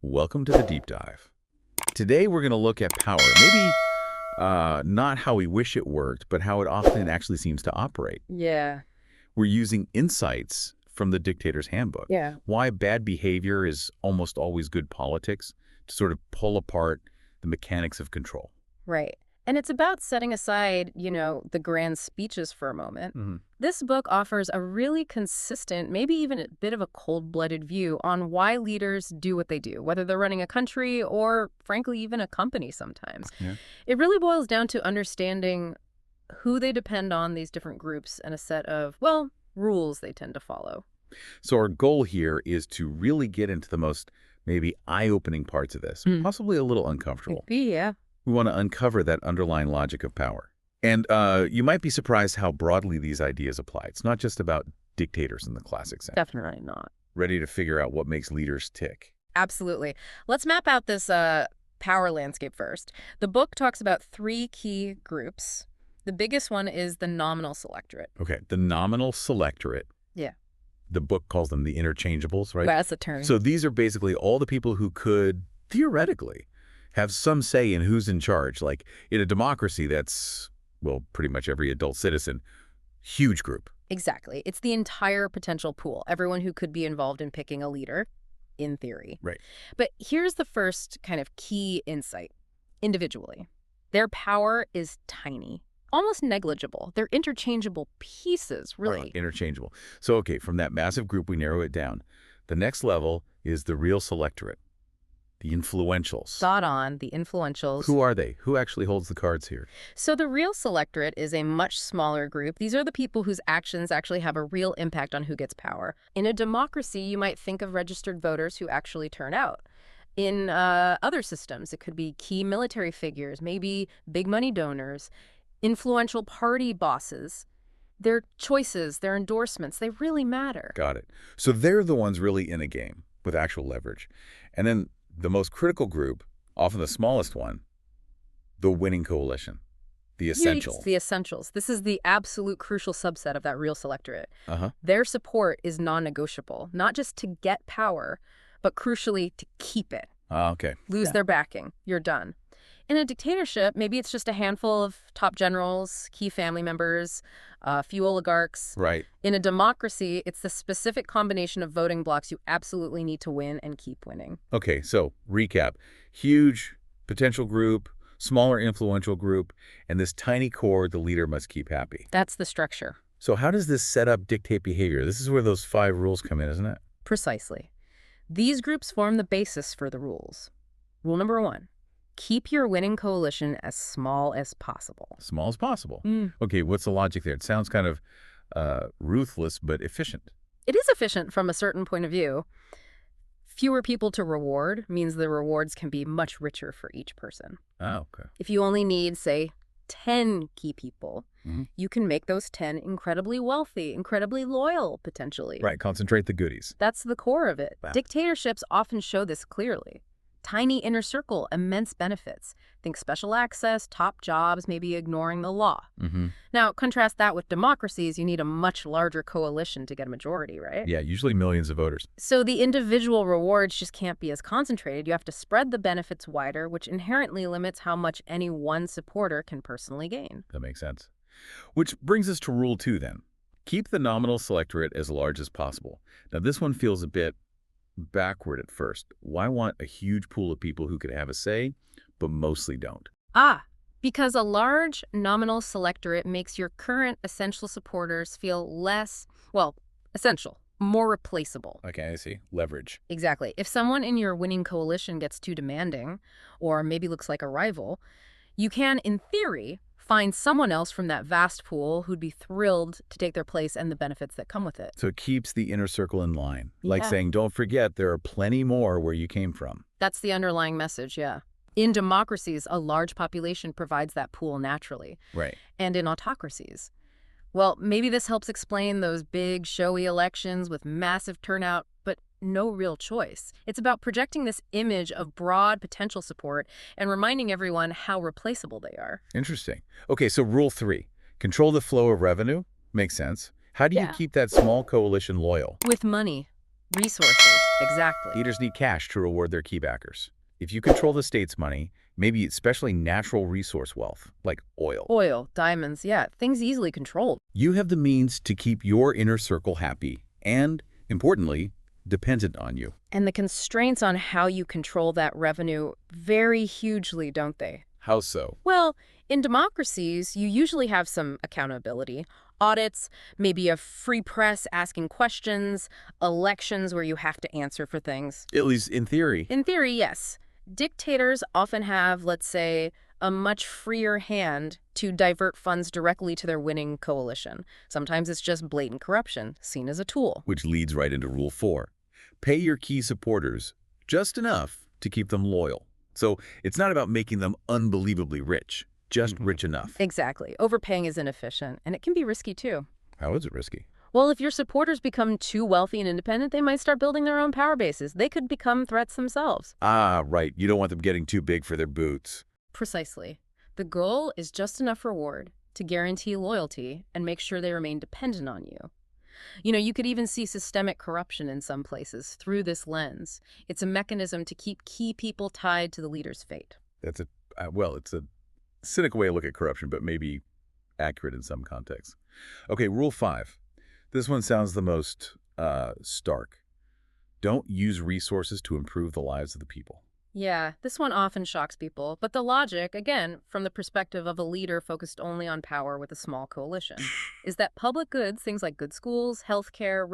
Welcome to the deep dive. Today we're going to look at power. Maybe not how we wish it worked, but how it often actually seems to operate. Yeah. We're using insights from the Dictator's Handbook. Yeah. Why bad behavior is almost always good politics, to sort of pull apart the mechanics of control. Right. And it's about setting aside, the grand speeches for a moment. This book offers a really consistent, maybe even a bit of a cold-blooded view on why leaders do what they do, whether they're running a country or, frankly, even a company sometimes. Yeah. It really boils down to understanding who they depend on, these different groups, and a set of, well, rules they tend to follow. So our goal here is to really get into the most maybe eye-opening parts of this, possibly a little uncomfortable. Yeah. We want to uncover that underlying logic of power. And you might be surprised how broadly these ideas apply. It's not just about dictators in the classic sense. Definitely not. Ready to figure out what makes leaders tick. Absolutely. Let's map out this power landscape first. The book talks about three key groups. The biggest one is the nominal selectorate. Okay, the nominal selectorate. Yeah. The book calls them the interchangeables, right? That's the term. So these are basically all the people who could, theoretically, have some say in who's in charge. Like in a democracy, that's, well, pretty much every adult citizen. Huge group. Exactly. It's the entire potential pool, everyone who could be involved in picking a leader, in theory. Right. But here's the first kind of key insight. Individually, their power is tiny, almost negligible. They're interchangeable pieces, really. Interchangeable. So, okay, from that massive group, we narrow it down. The next level is the real selectorate. The influentials. Spot on, the influentials. Who are they? Who actually holds the cards here? So the real selectorate is a much smaller group. These are the people whose actions actually have a real impact on who gets power. In a democracy, you might think of registered voters who actually turn out. In other systems, it could be key military figures, maybe big money donors, influential party bosses. Their choices, their endorsements, they really matter. Got it. So they're the ones really in a game with actual leverage. And then the most critical group, often the smallest one, the winning coalition, the essential. It's the essentials. This is the absolute crucial subset of that real selectorate. Uh-huh. Their support is non-negotiable, not just to get power, but crucially to keep it. Okay. Lose their backing, you're done. In a dictatorship, maybe it's just a handful of top generals, key family members, a few oligarchs. Right. In a democracy, it's the specific combination of voting blocks you absolutely need to win and keep winning. Okay, so recap. Huge potential group, smaller influential group, and this tiny core the leader must keep happy. That's the structure. So how does this setup dictate behavior? This is where those 5 rules come in, isn't it? Precisely. These groups form the basis for the rules. Rule number 1. Keep your winning coalition as small as possible. Small as possible. Okay, what's the logic there? It sounds kind of ruthless, but efficient. It is efficient from a certain point of view. Fewer people to reward means the rewards can be much richer for each person. Oh, okay. If you only need, say, 10 key people, you can make those 10 incredibly wealthy, incredibly loyal, potentially. Right, concentrate the goodies. That's the core of it. Wow. Dictatorships often show this clearly. Tiny inner circle, immense benefits. Think special access, top jobs, maybe ignoring the law. Now, contrast that with democracies. You need a much larger coalition to get a majority, right? Yeah, usually millions of voters. So the individual rewards just can't be as concentrated. You have to spread the benefits wider, which inherently limits how much any one supporter can personally gain. That makes sense. Which brings us to rule 2 then. Keep the nominal selectorate as large as possible. Now, this one feels a bit backward at first. Why want a huge pool of people who could have a say, but mostly don't? Because a large nominal selectorate makes your current essential supporters feel less, well, essential, more replaceable. Okay, I see. Leverage. Exactly. If someone in your winning coalition gets too demanding, or maybe looks like a rival, you can, in theory, find someone else from that vast pool who'd be thrilled to take their place and the benefits that come with it. So it keeps the inner circle in line. Like Yeah. saying, don't forget, there are plenty more where you came from. That's the underlying message, yeah. In democracies, a large population provides that pool naturally. Right. And in autocracies, well, maybe this helps explain those big, showy elections with massive turnout, but no real choice. It's about projecting this image of broad potential support and reminding everyone how replaceable they are. Interesting. Okay, so rule 3. Control the flow of revenue. Makes sense. How do you keep that small coalition loyal? With money, resources, Exactly. Leaders need cash to reward their key backers. If you control the state's money, maybe especially natural resource wealth, like oil, Oil, diamonds, yeah, things easily controlled. you have the means to keep your inner circle happy and, importantly, dependent on you. And the constraints on how you control that revenue vary hugely, don't they? How so? Well, in democracies, you usually have some accountability. Audits, maybe a free press asking questions, elections where you have to answer for things. At least in theory. In theory, yes. Dictators often have, let's say, a much freer hand to divert funds directly to their winning coalition. Sometimes it's just blatant corruption, seen as a tool. Which leads right into Rule 4. Pay your key supporters just enough to keep them loyal. So it's not about making them unbelievably rich, just rich enough. Exactly. Overpaying is inefficient, and it can be risky too. How is it risky? Well, if your supporters become too wealthy and independent, they might start building their own power bases. They could become threats themselves. Ah, right. You don't want them getting too big for their boots. Precisely. The goal is just enough reward to guarantee loyalty and make sure they remain dependent on you. You know, you could even see systemic corruption in some places through this lens. It's a mechanism to keep key people tied to the leader's fate. That's it's a cynical way to look at corruption, but maybe accurate in some contexts. Okay, Rule 5. This one sounds the most stark. Don't use resources to improve the lives of the people. Yeah, this one often shocks people, but the logic, again, from the perspective of a leader focused only on power with a small coalition, is that public goods, things like good schools, healthcare,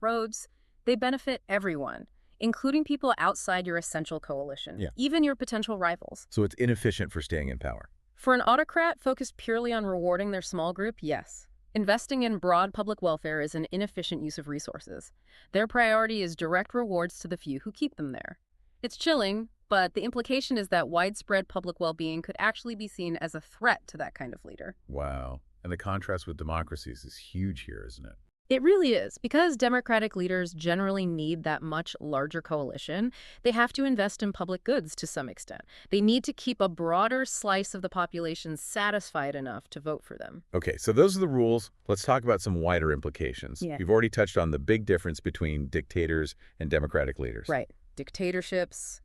roads, they benefit everyone, including people outside your essential coalition, even your potential rivals. So it's inefficient for staying in power. For an autocrat focused purely on rewarding their small group, yes. Investing in broad public welfare is an inefficient use of resources. Their priority is direct rewards to the few who keep them there. It's chilling, but the implication is that widespread public well-being could actually be seen as a threat to that kind of leader. Wow. And the contrast with democracies is huge here, isn't it? It really is. Because democratic leaders generally need that much larger coalition, they have to invest in public goods to some extent. They need to keep a broader slice of the population satisfied enough to vote for them. Okay, so those are the rules. Let's talk about some wider implications. Yeah. You've already touched on the big difference between dictators and democratic leaders. Right. Dictatorships,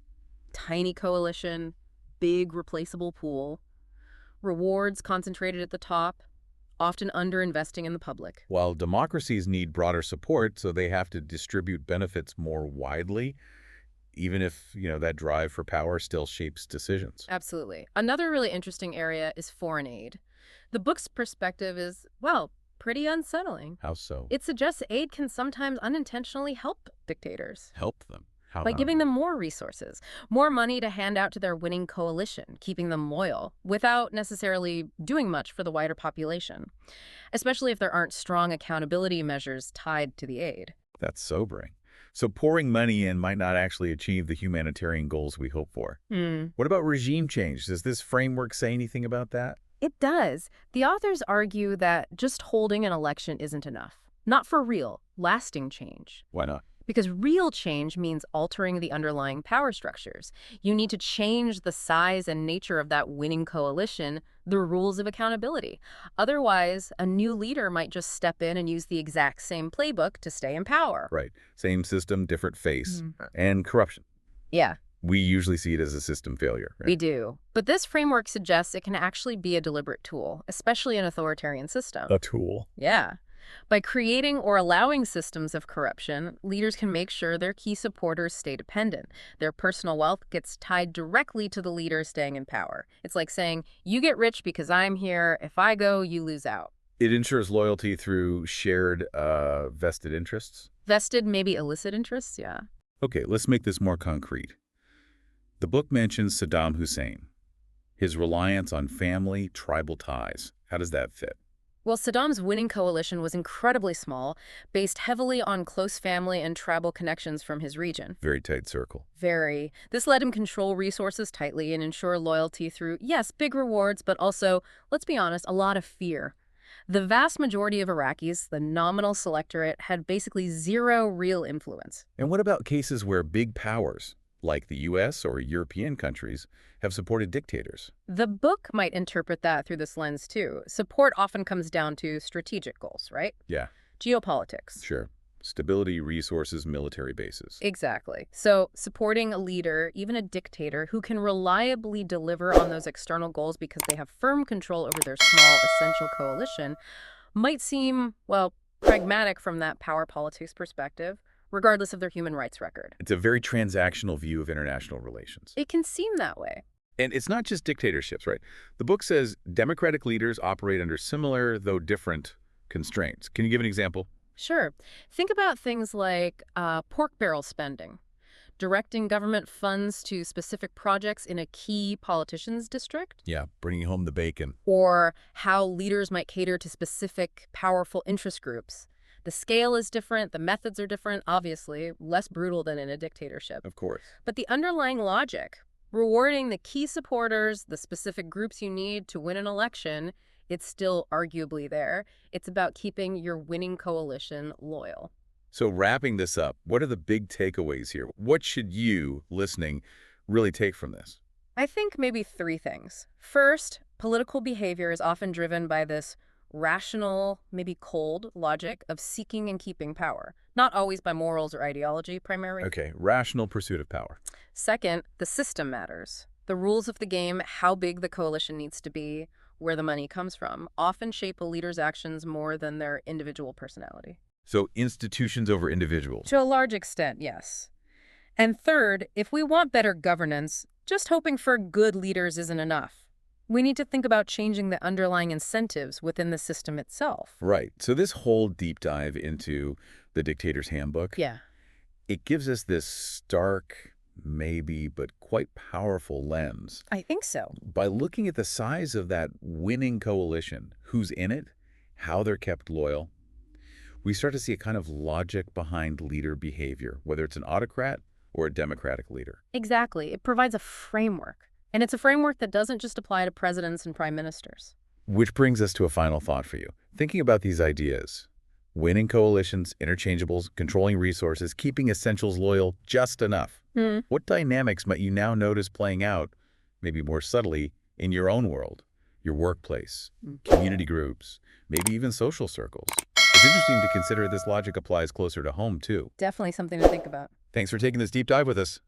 tiny coalition, big replaceable pool, rewards concentrated at the top, often underinvesting in the public. While democracies need broader support, so they have to distribute benefits more widely, even if, that drive for power still shapes decisions. Absolutely. Another really interesting area is foreign aid. The book's perspective is, well, pretty unsettling. How so? It suggests aid can sometimes unintentionally help dictators. Help them. How By not? giving them more resources, more money to hand out to their winning coalition, keeping them loyal, without necessarily doing much for the wider population, especially if there aren't strong accountability measures tied to the aid. That's sobering. So pouring money in might not actually achieve the humanitarian goals we hope for. What about regime change? Does this framework say anything about that? It does. The authors argue that just holding an election isn't enough. Not for real, lasting change. Why not? Because real change means altering the underlying power structures. You need to change the size and nature of that winning coalition, the rules of accountability. Otherwise, a new leader might just step in and use the exact same playbook to stay in power. Right. Same system, different face. And corruption. Yeah, We usually see it as a system failure. Right? we do. But this framework suggests it can actually be a deliberate tool, especially in an authoritarian system. A tool. Yeah. By creating or allowing systems of corruption, leaders can make sure their key supporters stay dependent. Their personal wealth gets tied directly to the leader staying in power. It's like saying, you get rich because I'm here. If I go, you lose out. It ensures loyalty through shared vested interests. Vested, maybe illicit interests, yeah. Okay, let's make this more concrete. The book mentions Saddam Hussein, his reliance on family, tribal ties. How does that fit? Well, Saddam's winning coalition was incredibly small, based heavily on close family and tribal connections from his region. Very tight circle. Very. This let him control resources tightly and ensure loyalty through, yes, big rewards, but also, let's be honest, a lot of fear. The vast majority of Iraqis, the nominal selectorate, had basically zero real influence. And what about cases where big powers, like the U.S. or European countries, have supported dictators? The book might interpret that through this lens, too. Support often comes down to strategic goals, right? Yeah, Geopolitics. sure. Stability, resources, military bases. Exactly. So supporting a leader, even a dictator, who can reliably deliver on those external goals because they have firm control over their small, essential coalition might seem, well, pragmatic from that power politics perspective, regardless of their human rights record. It's a very transactional view of international relations. It can seem that way. And it's not just dictatorships, right? The book says democratic leaders operate under similar, though different, constraints. Can you give an example? Sure. Think about things like pork barrel spending, directing government funds to specific projects in a key politician's district, Yeah, bringing home the bacon. or how leaders might cater to specific powerful interest groups. The scale is different, the methods are different, obviously, less brutal than in a dictatorship. Of course. But the underlying logic, rewarding the key supporters, the specific groups you need to win an election, it's still arguably there. It's about keeping your winning coalition loyal. So wrapping this up, what are the big takeaways here? What should you, listening, really take from this? I think maybe three things. First, political behavior is often driven by this rational, maybe cold logic of seeking and keeping power, not always by morals or ideology primarily. Okay, rational pursuit of power. Second, the system matters. The rules of the game, how big the coalition needs to be, where the money comes from, often shape a leader's actions more than their individual personality. So institutions over individuals. To a large extent, yes. And third, if we want better governance, just hoping for good leaders isn't enough. We need to think about changing the underlying incentives within the system itself. Right. So this whole deep dive into the Dictator's Handbook, Yeah. it gives us this stark, maybe, but quite powerful lens. I think so. By looking at the size of that winning coalition, who's in it, how they're kept loyal, we start to see a kind of logic behind leader behavior, whether it's an autocrat or a democratic leader. Exactly. It provides a framework. And it's a framework that doesn't just apply to presidents and prime ministers. Which brings us to a final thought for you. Thinking about these ideas, winning coalitions, interchangeables, controlling resources, keeping essentials loyal just enough. What dynamics might you now notice playing out, maybe more subtly, in your own world, your workplace, community groups, maybe even social circles? It's interesting to consider this logic applies closer to home, too. Definitely something to think about. Thanks for taking this deep dive with us.